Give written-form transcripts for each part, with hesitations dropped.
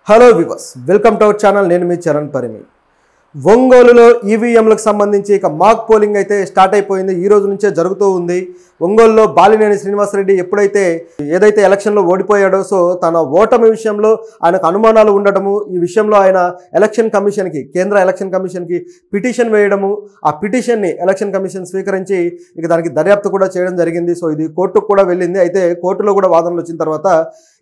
Hello viewers, welcome to our channel. నేను మీ చరణ్ పరిమి. ఒంగోలులో ఈవీఎంలకు సంబంధించి ఇక మాక్ పోలింగ్ అయితే స్టార్ట్ అయిపోయింది. ఈ రోజు నుంచే జరుగుతూ ఉంది. ఒంగోలులో బాలినేని శ్రీనివాసరెడ్డి ఏదైతే ఎలక్షన్లో ఓడిపోయాడో, సో తన ఓటమి విషయంలో ఆయనకు అనుమానాలు ఉండటము, ఈ విషయంలో ఆయన ఎలక్షన్ కమిషన్కి, కేంద్ర ఎలక్షన్ కమిషన్కి పిటిషన్ వేయడము, ఆ పిటిషన్ని ఎలక్షన్ కమిషన్ స్వీకరించి ఇక దానికి దర్యాప్తు కూడా చేయడం జరిగింది. సో ఇది కోర్టుకు కూడా వెళ్ళింది. అయితే కోర్టులో కూడా వాదనలు వచ్చిన తర్వాత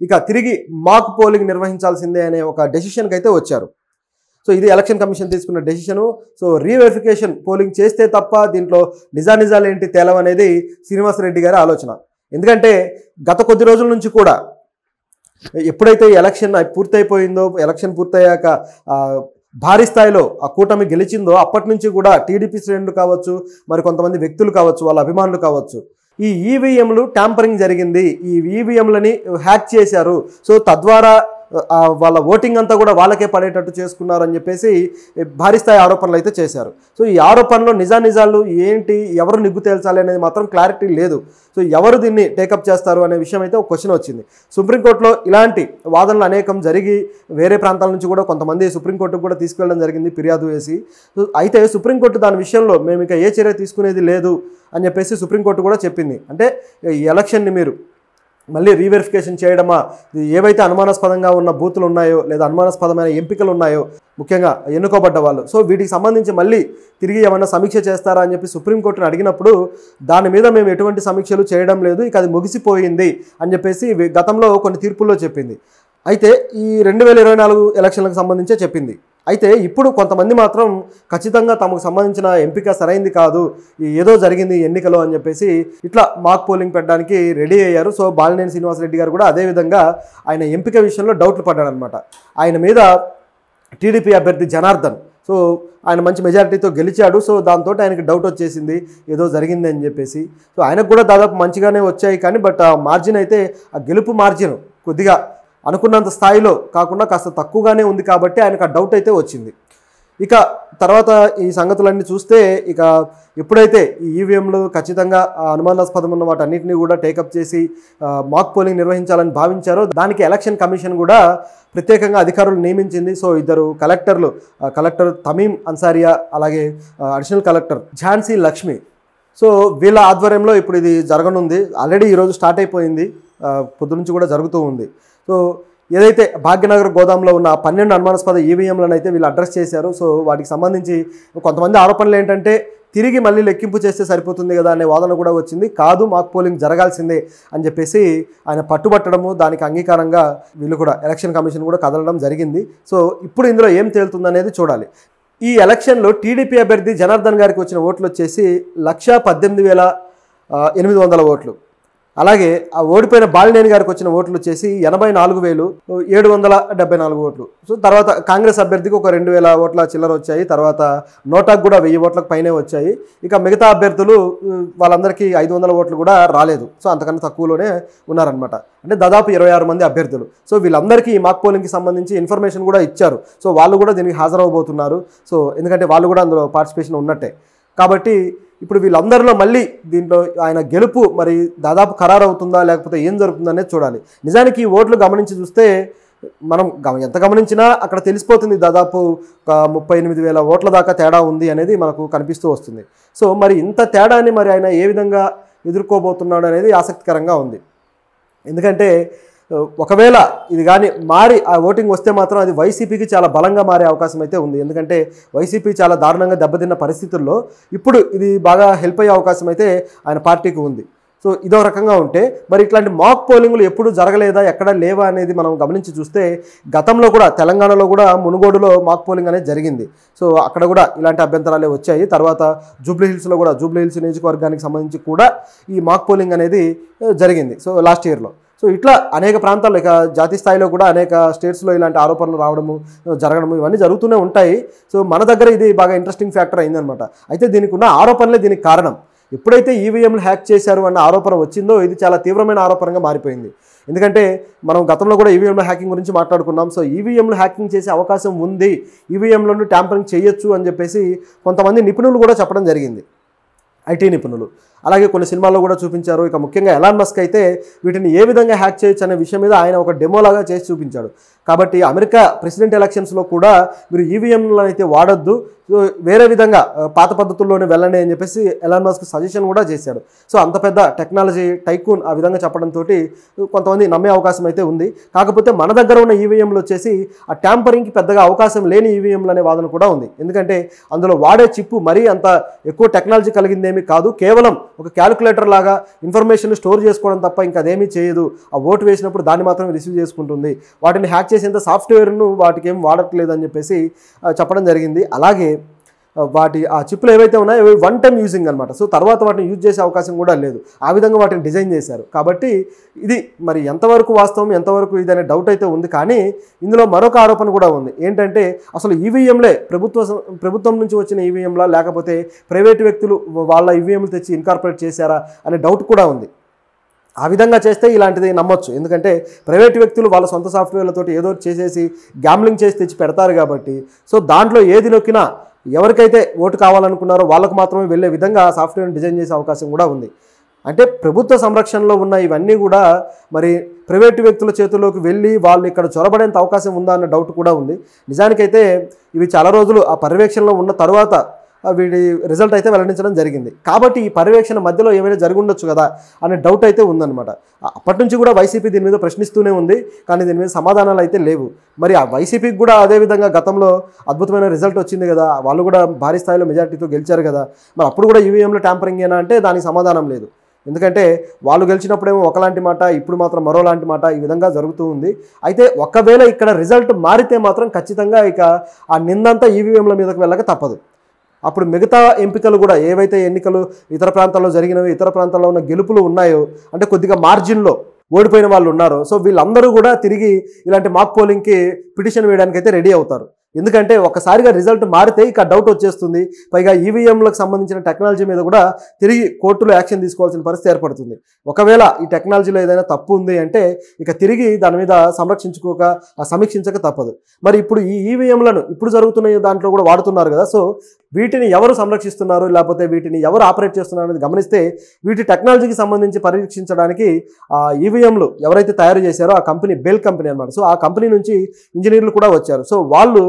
ఇక తిరిగి మాక్ పోలింగ్ నిర్వహించాల్సిందే అనే ఒక డెసిషన్కి అయితే వచ్చారు. సో ఇది ఎలక్షన్ కమిషన్ తీసుకున్న డెసిషను. సో రీవెరిఫికేషన్ పోలింగ్ చేస్తే తప్ప దీంట్లో నిజాలు ఏంటి తేలవనేది శ్రీనివాసరెడ్డి గారి ఆలోచన. ఎందుకంటే గత కొద్ది రోజుల నుంచి కూడా ఎప్పుడైతే ఎలక్షన్ పూర్తయిపోయిందో, ఎలక్షన్ పూర్తయ్యాక భారీ స్థాయిలో ఆ కూటమి గెలిచిందో, అప్పటి నుంచి కూడా టీడీపీ శ్రేణులు కావచ్చు, మరి కొంతమంది వ్యక్తులు కావచ్చు, వాళ్ళ అభిమానులు కావచ్చు, ఈ ఈవీఎంలు ట్యాంపరింగ్ జరిగింది, ఈ ఈవీఎంలని హ్యాక్ చేశారు, సో తద్వారా వాళ్ళ ఓటింగ్ అంతా కూడా వాళ్ళకే పడేటట్టు చేసుకున్నారు అని చెప్పేసి భారీ స్థాయి ఆరోపణలు అయితే చేశారు. సో ఈ ఆరోపణలో నిజాలు ఏంటి, ఎవరు నిగ్గు తేల్చాలి అనేది మాత్రం క్లారిటీ లేదు. సో ఎవరు దీన్ని టేకప్ చేస్తారు అనే విషయం అయితే ఒక క్వశ్చన్ వచ్చింది. సుప్రీంకోర్టులో ఇలాంటి వాదనలు అనేకం జరిగి వేరే ప్రాంతాల నుంచి కూడా కొంతమంది సుప్రీంకోర్టుకు కూడా తీసుకెళ్ళడం జరిగింది ఫిర్యాదు వేసి. అయితే సుప్రీంకోర్టు దాని విషయంలో మేము ఇక ఏ చర్య తీసుకునేది లేదు అని చెప్పేసి సుప్రీంకోర్టు కూడా చెప్పింది. అంటే ఈ ఎలక్షన్ని మీరు మళ్ళీ రీవెరిఫికేషన్ చేయడమా, ఏవైతే అనుమానాస్పదంగా ఉన్న బూతులు ఉన్నాయో లేదా అనుమానాస్పదమైన ఎంపికలు ఉన్నాయో, ముఖ్యంగా ఎన్నుకోబడ్డ వాళ్ళు, సో వీటికి సంబంధించి మళ్ళీ తిరిగి ఏమైనా సమీక్ష చేస్తారా అని చెప్పి సుప్రీంకోర్టుని అడిగినప్పుడు దాని మీద మేము ఎటువంటి సమీక్షలు చేయడం లేదు, ఇక అది ముగిసిపోయింది అని చెప్పేసి గతంలో కొన్ని తీర్పుల్లో చెప్పింది. అయితే ఈ 2024 ఎలక్షన్లకు సంబంధించే చెప్పింది. అయితే ఇప్పుడు కొంతమంది మాత్రం ఖచ్చితంగా తమకు సంబంధించిన ఎంపిక సరైంది కాదు, ఏదో జరిగింది ఎన్నికలో అని చెప్పేసి ఇట్లా మాక్ పోలింగ్ పెట్టడానికి రెడీ అయ్యారు. సో బాలినేని శ్రీనివాసరెడ్డి గారు కూడా అదేవిధంగా ఆయన ఎంపిక విషయంలో డౌట్లు పడ్డాడనమాట. ఆయన మీద టీడీపీ అభ్యర్థి జనార్దన్, సో ఆయన మంచి మెజారిటీతో గెలిచాడు. సో దాంతో ఆయనకి డౌట్ వచ్చేసింది ఏదో జరిగింది అని చెప్పేసి. సో ఆయనకు కూడా దాదాపు మంచిగానే వచ్చాయి, కానీ బట్ ఆ మార్జిన్ అయితే, ఆ గెలుపు మార్జిన్ కొద్దిగా అనుకున్నంత స్థాయిలో కాకుండా కాస్త తక్కువగానే ఉంది కాబట్టి ఆయనకు ఆ డౌట్ అయితే వచ్చింది. ఇక తర్వాత ఈ సంగతులన్నీ చూస్తే ఇక ఎప్పుడైతే ఈ ఈవీఎంలు ఖచ్చితంగా అనుమానాస్పదం ఉన్న వాటన్నిటిని కూడా టేకప్ చేసి మాక్ పోలింగ్ నిర్వహించాలని భావించారో, దానికి ఎలక్షన్ కమిషన్ కూడా ప్రత్యేకంగా అధికారులు నియమించింది. సో ఇద్దరు కలెక్టర్ తమీం అన్సారియా, అలాగే additional collector Jhansi Lakshmi, so వీళ్ళ ఆధ్వర్యంలో ఇప్పుడు ఇది జరగనుంది. ఆల్రెడీ ఈరోజు స్టార్ట్ అయిపోయింది, పొద్దు నుంచి కూడా జరుగుతూ ఉంది. సో ఏదైతే భాగ్యనగర్ గోదాంలో ఉన్న 12 అనుమానాస్పద ఈవీఎంలను అయితే వీళ్ళు అడ్రస్ చేశారు. సో వాటికి సంబంధించి కొంతమంది ఆరోపణలు ఏంటంటే తిరిగి మళ్ళీ లెక్కింపు చేస్తే సరిపోతుంది కదా అనే వాదన కూడా వచ్చింది. కాదు, మాక్ పోలింగ్ జరగాల్సిందే అని చెప్పేసి ఆయన పట్టుబట్టడము, దానికి అంగీకారంగా వీళ్ళు కూడా ఎలక్షన్ కమిషన్ కూడా కదలడం జరిగింది. సో ఇప్పుడు ఇందులో ఏం తేలుతుందనేది చూడాలి. ఈ ఎలక్షన్లో టీడీపీ అభ్యర్థి జనార్దన్ గారికి వచ్చిన ఓట్లు వచ్చేసి 118,800 ఓట్లు. అలాగే ఆ ఓడిపోయిన బాలినేని గారికి వచ్చిన ఓట్లు వచ్చేసి 84,774 ఓట్లు. సో తర్వాత కాంగ్రెస్ అభ్యర్థికి ఒక 2,000 ఓట్ల చిల్లర వచ్చాయి. తర్వాత నోటాకు కూడా 1000 ఓట్లకు పైనే వచ్చాయి. ఇక మిగతా అభ్యర్థులు వాళ్ళందరికీ 500 ఓట్లు కూడా రాలేదు. సో అంతకన్నా తక్కువలోనే ఉన్నారనమాట. అంటే దాదాపు 26 మంది అభ్యర్థులు. సో వీళ్ళందరికీ ఈ మాక్ పోలింగ్కి సంబంధించి ఇన్ఫర్మేషన్ కూడా ఇచ్చారు. సో వాళ్ళు కూడా దీనికి హాజరవబోతున్నారు. సో ఎందుకంటే వాళ్ళు కూడా అందులో పార్టిసిపేషన్ ఉన్నట్టే కాబట్టి ఇప్పుడు వీళ్ళందరిలో మళ్ళీ దీంట్లో ఆయన గెలుపు మరి దాదాపు ఖరారు అవుతుందా లేకపోతే ఏం జరుగుతుందా అనేది చూడాలి. నిజానికి ఈ ఓట్లు గమనించి చూస్తే మనం ఎంత గమనించినా అక్కడ తెలిసిపోతుంది, దాదాపు 38,000 ఓట్ల దాకా తేడా ఉంది అనేది మనకు కనిపిస్తూ వస్తుంది. సో మరి ఇంత తేడాని మరి ఆయన ఏ విధంగా ఎదుర్కోబోతున్నాడు అనేది ఆసక్తికరంగా ఉంది. ఎందుకంటే ఒకవేళ ఇది కానీ మారి ఆ ఓటింగ్ వస్తే మాత్రం అది వైసీపీకి చాలా బలంగా మారే అవకాశం అయితే ఉంది. ఎందుకంటే వైసీపీ చాలా దారుణంగా దెబ్బతిన్న పరిస్థితుల్లో ఇప్పుడు ఇది బాగా హెల్ప్ అయ్యే అవకాశం అయితే ఆయన పార్టీకి ఉంది. సో ఇదో రకంగా ఉంటే మరి ఇట్లాంటి మాక్ పోలింగ్లు ఎప్పుడు జరగలేదా, ఎక్కడ లేవా అనేది మనం గమనించి చూస్తే గతంలో కూడా తెలంగాణలో కూడా మునుగోడులో మాక్ పోలింగ్ అనేది జరిగింది. సో అక్కడ కూడా ఇలాంటి అభ్యంతరాలే వచ్చాయి. తర్వాత జూబ్లీహిల్స్లో కూడా, జూబ్లీహిల్స్ నియోజకవర్గానికి సంబంధించి కూడా ఈ మాక్ పోలింగ్ అనేది జరిగింది. సో లాస్ట్ ఇయర్లో. సో ఇట్లా అనేక ప్రాంతాల్లో, ఇక జాతీయ స్థాయిలో కూడా అనేక స్టేట్స్లో ఇలాంటి ఆరోపణలు రావడము, జరగడము ఇవన్నీ జరుగుతూనే ఉంటాయి. సో మన దగ్గర ఇది బాగా ఇంట్రెస్టింగ్ ఫ్యాక్టర్ అయిందనమాట. అయితే దీనికి ఉన్న ఆరోపణలే దీనికి కారణం. ఎప్పుడైతే ఈవీఎంలు హ్యాక్ చేశారు అన్న ఆరోపణ వచ్చిందో ఇది చాలా తీవ్రమైన ఆరోపణగా మారిపోయింది. ఎందుకంటే మనం గతంలో కూడా ఈవీఎంల హ్యాకింగ్ గురించి మాట్లాడుకున్నాం. సో ఈవీఎంలు హ్యాకింగ్ చేసే అవకాశం ఉంది, ఈవీఎంలను ట్యాంపరింగ్ చేయొచ్చు అని చెప్పేసి కొంతమంది నిపుణులు కూడా చెప్పడం జరిగింది, ఐటీ నిపుణులు. అలాగే కొన్ని సినిమాల్లో కూడా చూపించారు. ఇక ముఖ్యంగా ఎలాన్ మస్క్ అయితే వీటిని ఏ విధంగా హ్యాక్ చేయొచ్చు అనే విషయం మీద ఆయన ఒక డెమోలాగా చేసి చూపించాడు. కాబట్టి అమెరికా ప్రెసిడెంట్ ఎలక్షన్స్లో కూడా మీరు ఈవీఎంలను అయితే వాడొద్దు, వేరే విధంగా పాత పద్ధతుల్లోనే వెళ్ళండి అని చెప్పేసి ఎలాన్ మస్క్ సజెషన్ కూడా చేశాడు. సో అంత పెద్ద టెక్నాలజీ టైకూన్ ఆ విధంగా చెప్పడంతో కొంతమంది నమ్మే అవకాశం అయితే ఉంది. కాకపోతే మన దగ్గర ఉన్న ఈవీఎంలు వచ్చేసి ఆ ట్యాంపరింగ్కి పెద్దగా అవకాశం లేని ఈవీఎంలు అనే వాదన కూడా ఉంది. ఎందుకంటే అందులో వాడే చిప్పు మరీ అంత ఎక్కువ టెక్నాలజీ కలిగిందేమీ కాదు, కేవలం ఒక క్యాలిక్యులేటర్ లాగా ఇన్ఫర్మేషన్ స్టోర్ చేసుకోవడం తప్ప ఇంకా అదేమీ చేయదు. ఆ ఓటు వేసినప్పుడు దాన్ని మాత్రమే రిసీవ్ చేసుకుంటుంది, వాటిని హ్యాక్ చేసేంత సాఫ్ట్వేర్ను వాటికి ఏం వాడట్లేదు అని చెప్పేసి చెప్పడం జరిగింది. అలాగే వాటి ఆ చిప్పులు ఏవైతే ఉన్నాయో అవి వన్ టైం యూజింగ్ అనమాట. సో తర్వాత వాటిని యూజ్ చేసే అవకాశం కూడా లేదు, ఆ విధంగా వాటిని డిజైన్ చేశారు. కాబట్టి ఇది మరి ఎంతవరకు వాస్తవం ఎంతవరకు ఇదనే డౌట్ అయితే ఉంది. కానీ ఇందులో మరొక ఆరోపణ కూడా ఉంది. ఏంటంటే అసలు ఈవీఎంలే ప్రభుత్వం నుంచి వచ్చిన ఈవీఎంలా లేకపోతే ప్రైవేటు వ్యక్తులు వాళ్ళ ఈవీఎంలు తెచ్చి ఇన్కార్పొరేట్ చేశారా అనే డౌట్ కూడా ఉంది. ఆ విధంగా చేస్తే ఇలాంటిది నమ్మొచ్చు, ఎందుకంటే ప్రైవేటు వ్యక్తులు వాళ్ళ సొంత సాఫ్ట్వేర్లతో ఏదో చేసేసి గ్యాంబ్లింగ్ చేసి తెచ్చి పెడతారు కాబట్టి. సో దాంట్లో ఏది నొక్కినా ఎవరికైతే ఓటు కావాలనుకున్నారో వాళ్ళకు మాత్రమే వెళ్ళే విధంగా సాఫ్ట్వేర్ని డిజైన్ చేసే అవకాశం కూడా ఉంది. అంటే ప్రభుత్వ సంరక్షణలో ఉన్న ఇవన్నీ కూడా మరి ప్రైవేటు వ్యక్తుల చేతుల్లోకి వెళ్ళి వాళ్ళు ఇక్కడ చొరబడేంత అవకాశం ఉందా అన్న డౌట్ కూడా ఉంది. నిజానికైతే ఇవి చాలా రోజులు ఆ పర్యవేక్షణలో ఉన్న తర్వాత వీడి రిజల్ట్ అయితే వెల్లడించడం జరిగింది. కాబట్టి ఈ పర్యవేక్షణ మధ్యలో ఏమైనా జరిగి ఉండొచ్చు కదా అనే డౌట్ అయితే ఉందన్నమాట. అప్పటి నుంచి కూడా వైసీపీ దీని మీద ప్రశ్నిస్తూనే ఉంది, కానీ దీని మీద సమాధానాలు అయితే లేవు. మరి ఆ వైసీపీకి కూడా అదేవిధంగా గతంలో అద్భుతమైన రిజల్ట్ వచ్చింది కదా, వాళ్ళు కూడా భారీ స్థాయిలో మెజార్టీతో గెలిచారు కదా, మరి అప్పుడు కూడా ఈవీఎంలో ట్యాంపరింగ్ ఏనా అంటే దానికి సమాధానం లేదు. ఎందుకంటే వాళ్ళు గెలిచినప్పుడేమో ఒకలాంటి మాట, ఇప్పుడు మాత్రం మరోలాంటి మాట, ఈ విధంగా జరుగుతూ ఉంది. అయితే ఒకవేళ ఇక్కడ రిజల్ట్ మారితే మాత్రం ఖచ్చితంగా ఇక ఆ నిందంతా ఈవీఎంల మీదకి వెళ్ళక తప్పదు. అప్పుడు మిగతా ఎంపికలు కూడా ఏవైతే ఎన్నికలు ఇతర ప్రాంతాల్లో జరిగినవి, ఇతర ప్రాంతాల్లో ఉన్న గెలుపులు ఉన్నాయో, అంటే కొద్దిగా మార్జిన్లో ఓడిపోయిన వాళ్ళు ఉన్నారో, సో వీళ్ళందరూ కూడా తిరిగి ఇలాంటి మాక్ పోలింగ్కి పిటిషన్ వేయడానికి అయితే రెడీ అవుతారు. ఎందుకంటే ఒక్కసారిగా రిజల్ట్ మారితే ఇక డౌట్ వచ్చేస్తుంది. పైగా ఈవీఎంలకు సంబంధించిన టెక్నాలజీ మీద కూడా తిరిగి కోర్టులో యాక్షన్ తీసుకోవాల్సిన పరిస్థితి ఏర్పడుతుంది. ఒకవేళ ఈ టెక్నాలజీలో ఏదైనా తప్పు ఉంది అంటే ఇక తిరిగి దాని మీద సమీక్షించక తప్పదు. మరి ఇప్పుడు ఈ ఈవీఎంలను ఇప్పుడు జరుగుతున్న దాంట్లో కూడా వాడుతున్నారు కదా, సో వీటిని ఎవరు సంరక్షిస్తున్నారు లేకపోతే వీటిని ఎవరు ఆపరేట్ చేస్తున్నారు అనేది గమనిస్తే వీటి టెక్నాలజీకి సంబంధించి పరీక్షించడానికి ఈవీఎంలు ఎవరైతే తయారు చేశారో ఆ కంపెనీ బెల్ కంపెనీ అనమాట. సో ఆ కంపెనీ నుంచి ఇంజనీర్లు కూడా వచ్చారు. సో వాళ్ళు